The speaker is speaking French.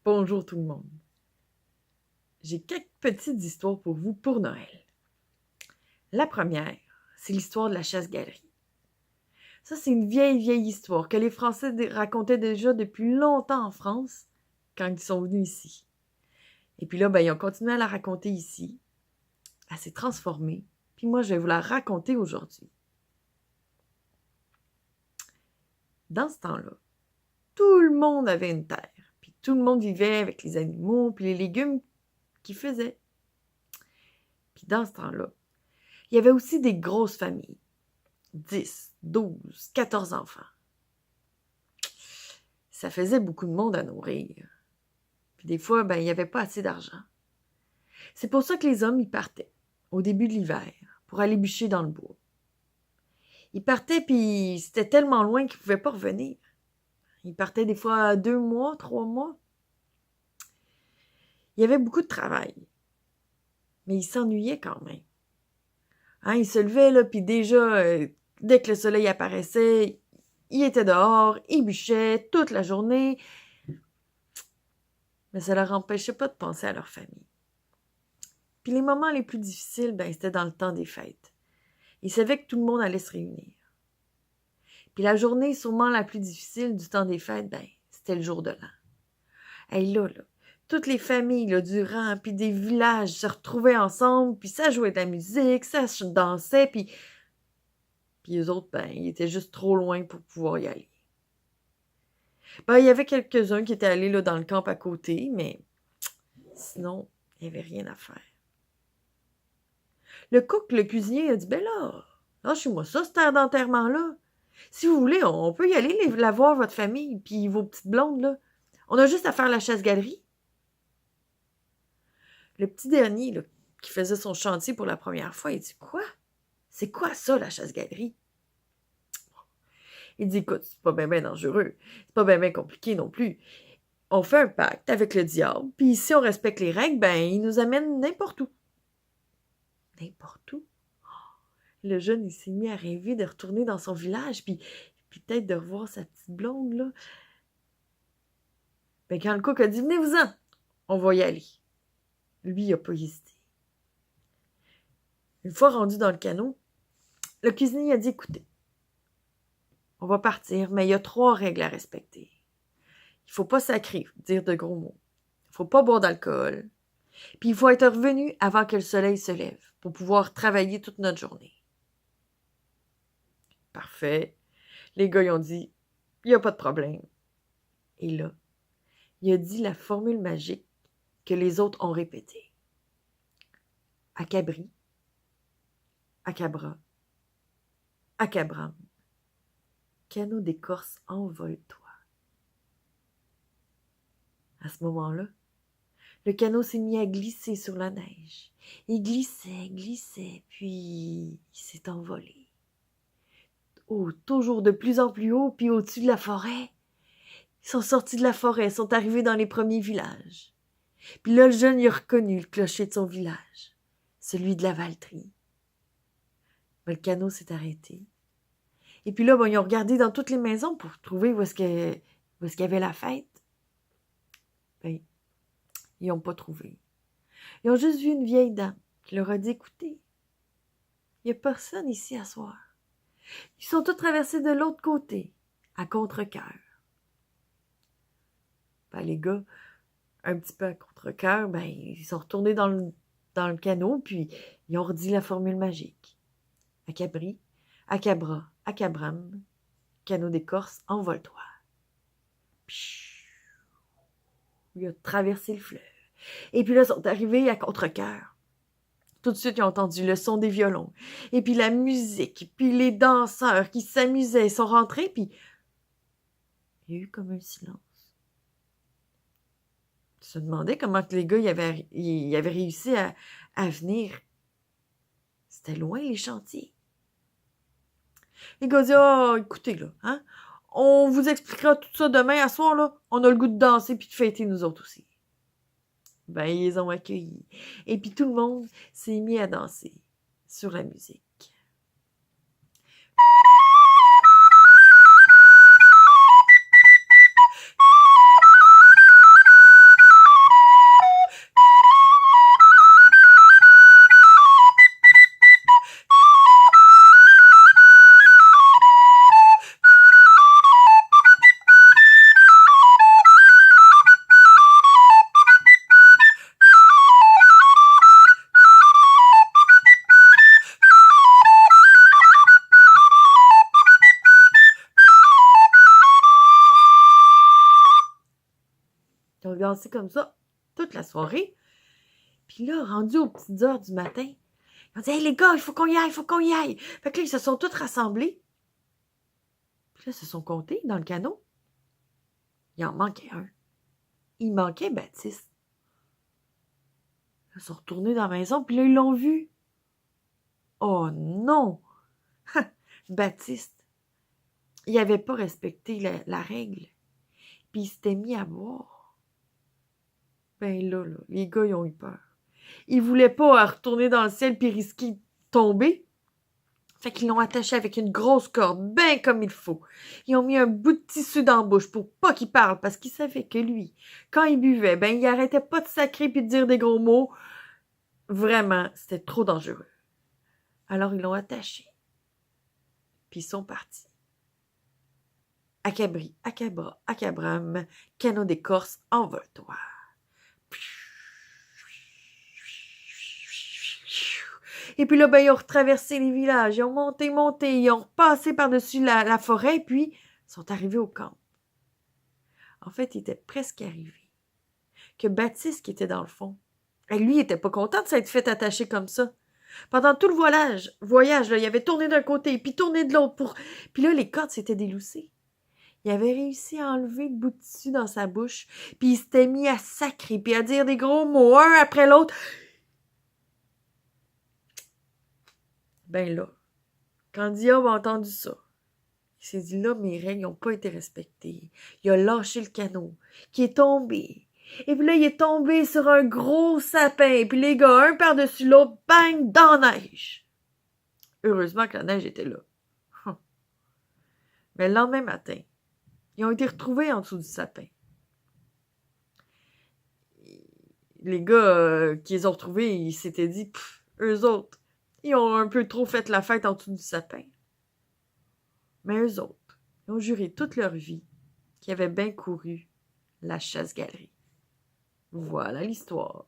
Bonjour tout le monde. J'ai quelques petites histoires pour vous pour Noël. La première, c'est l'histoire de la chasse-galerie. Ça, c'est une vieille histoire que les Français racontaient déjà depuis longtemps en France, quand ils sont venus ici. Et puis là, ils ont continué à la raconter ici. Elle s'est transformée. Puis moi, je vais vous la raconter aujourd'hui. Dans ce temps-là, tout le monde avait une terre. Puis tout le monde vivait avec les animaux puis les légumes qu'ils faisaient. Puis dans ce temps-là, il y avait aussi des grosses familles. 10, 12, 14 enfants. Ça faisait beaucoup de monde à nourrir. Puis des fois, il n'y avait pas assez d'argent. C'est pour ça que les hommes, ils partaient, au début de l'hiver, pour aller bûcher dans le bois. Ils partaient, puis c'était tellement loin qu'ils ne pouvaient pas revenir. Ils partaient des fois 2 mois, 3 mois. Il y avait beaucoup de travail. Mais ils s'ennuyaient quand même. Ils se levaient, là, puis déjà, dès que le soleil apparaissait, ils étaient dehors, ils bûchaient toute la journée. Mais ça leur empêchait pas de penser à leur famille. Puis les moments les plus difficiles, c'était dans le temps des fêtes. Ils savaient que tout le monde allait se réunir. Puis la journée sûrement la plus difficile du temps des fêtes, c'était le jour de l'an. Là, toutes les familles là, du rang, puis des villages se retrouvaient ensemble, puis ça jouait de la musique, ça se dansait, puis eux autres, ils étaient juste trop loin pour pouvoir y aller. Il y avait quelques-uns qui étaient allés là, dans le camp à côté, mais sinon, il n'y avait rien à faire. Le cook, le cuisinier, a dit, lâchez-moi ça, cette terre d'enterrement-là. Si vous voulez, on peut y aller la voir, votre famille, puis vos petites blondes, là. On a juste à faire la chasse-galerie. Le petit dernier, là, qui faisait son chantier pour la première fois, il dit, quoi? C'est quoi ça, la chasse-galerie? Il dit, écoute, c'est pas bien dangereux. C'est pas bien compliqué non plus. On fait un pacte avec le diable, puis si on respecte les règles, il nous amène n'importe où. N'importe où? Le jeune, il s'est mis à rêver de retourner dans son village, puis peut-être de revoir sa petite blonde, là. Quand le coq a dit « Venez-vous-en, on va y aller », lui, il n'a pas hésité. Une fois rendu dans le canot, le cuisinier a dit « Écoutez, on va partir, mais il y a 3 règles à respecter. Il ne faut pas sacrer, dire de gros mots. Il ne faut pas boire d'alcool. Puis il faut être revenu avant que le soleil se lève pour pouvoir travailler toute notre journée. » Parfait. Les gars, ils ont dit « Il n'y a pas de problème. » Et là, il a dit la formule magique que les autres ont répétée. Acabri, acabra, acabram. Canot d'écorce, envole-toi. À ce moment-là, le canot s'est mis à glisser sur la neige. Il glissait, puis il s'est envolé. Oh, toujours de plus en plus haut, puis au-dessus de la forêt. Ils sont sortis de la forêt, sont arrivés dans les premiers villages. Puis là, le jeune, il a reconnu le clocher de son village, celui de la Valtrie. Mais le canot s'est arrêté. Et puis là, ils ont regardé dans toutes les maisons pour trouver où est-ce qu'il y avait la fête. Ils n'ont pas trouvé. Ils ont juste vu une vieille dame qui leur a dit « Écoutez, il n'y a personne ici à soir. » Ils sont tous traversés de l'autre côté, à contre-cœur. Les gars, un petit peu à contre-cœur, ils sont retournés dans le canot, puis ils ont redit la formule magique. Acabri, acabra, acabram, canot d'écorce, envole-toi. Il a traversé le fleuve. Et puis là, ils sont arrivés à contre-cœur. Tout de suite, ils ont entendu le son des violons. Et puis la musique. Puis les danseurs qui s'amusaient. Ils sont rentrés. Puis il y a eu comme un silence. Tu te demandais comment que les gars ils avaient réussi à venir. C'était loin, les chantiers. Les gars disent « Ah, écoutez, là, on vous expliquera tout ça demain à soir, là. On a le goût de danser puis de fêter nous autres aussi. » Ils les ont accueillis. Et puis tout le monde s'est mis à danser sur la musique. Ils ont dansé comme ça toute la soirée. Puis là, rendu aux petites heures du matin, ils ont dit « Hey les gars, il faut qu'on y aille, il faut qu'on y aille! » Fait que là, ils se sont tous rassemblés. Puis là, ils se sont comptés dans le canot. Il en manquait un. Il manquait Baptiste. Ils sont retournés dans la maison, puis là, ils l'ont vu. Oh non! Baptiste, il n'avait pas respecté la règle. Puis il s'était mis à boire. Ben là, les gars, ils ont eu peur. Ils voulaient pas retourner dans le ciel puis risquer de tomber. Fait qu'ils l'ont attaché avec une grosse corde, bien comme il faut. Ils ont mis un bout de tissu dans la bouche pour pas qu'il parle, parce qu'ils savaient que lui, quand il buvait, ben il arrêtait pas de sacrer puis de dire des gros mots. Vraiment, c'était trop dangereux. Alors ils l'ont attaché. Puis ils sont partis. Acabri, acabra, acabram, canot d'écorce, envole-toi. Et puis là, ben, ils ont retraversé les villages, ils ont monté, ils ont passé par-dessus la forêt, puis ils sont arrivés au camp. En fait, ils étaient presque arrivés. Que Baptiste, qui était dans le fond, lui, il n'était pas content de s'être fait attacher comme ça. Pendant tout le voyage là, il avait tourné d'un côté, puis tourné de l'autre. Puis là, les cordes s'étaient déloussées. Il avait réussi à enlever le bout de tissu dans sa bouche, puis il s'était mis à sacrer, puis à dire des gros mots, un après l'autre. Ben là, quand Diob a entendu ça, il s'est dit là, mes règles n'ont pas été respectées. Il a lâché le canot, qui est tombé. Et puis là, il est tombé sur un gros sapin, puis les gars, un par-dessus l'autre, bang, dans la neige. Heureusement que la neige était là. Mais le lendemain matin, ils ont été retrouvés en dessous du sapin. Les gars qui les ont retrouvés, ils s'étaient dit, eux autres, ils ont un peu trop fait la fête en dessous du sapin. Mais eux autres, ils ont juré toute leur vie qu'ils avaient bien couru la chasse-galerie. Voilà l'histoire.